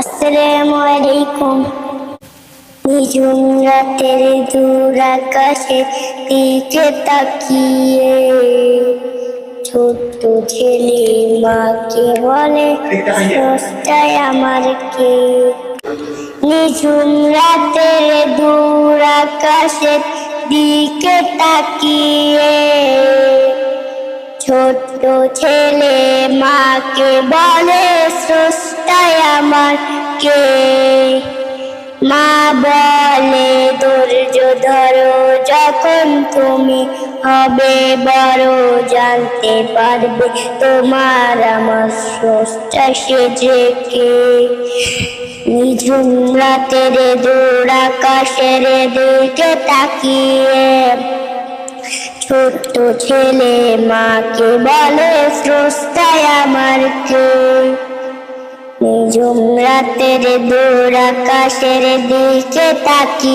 আসসালামু আলাইকুম। নিঝুম রাতের দূর আকাশে দিকে তাকিয়ে ছোট্ট ছেলে মাকে বলে স্রষ্টায় আমার কে। নিঝুম রাতের দূর আকাশের দিকে তাকিয়ে ছোট্ট ছেলে মাকে বলে স্রষ্টায় আমার কে। মা বলে ধৈর্য ধরো, যখন তুমি হবে বড় জানতে পারবে তোমার আমার স্রষ্টা সে যে কে। নিঝুম রাতের দূর আকাশের দিকে তাকিয়ে ছোট্ট ছেলে মাকে বলে স্রষ্টায় আমার কে। নিঝুম রাতের দূর আকাশের দিকে তাকিয়ে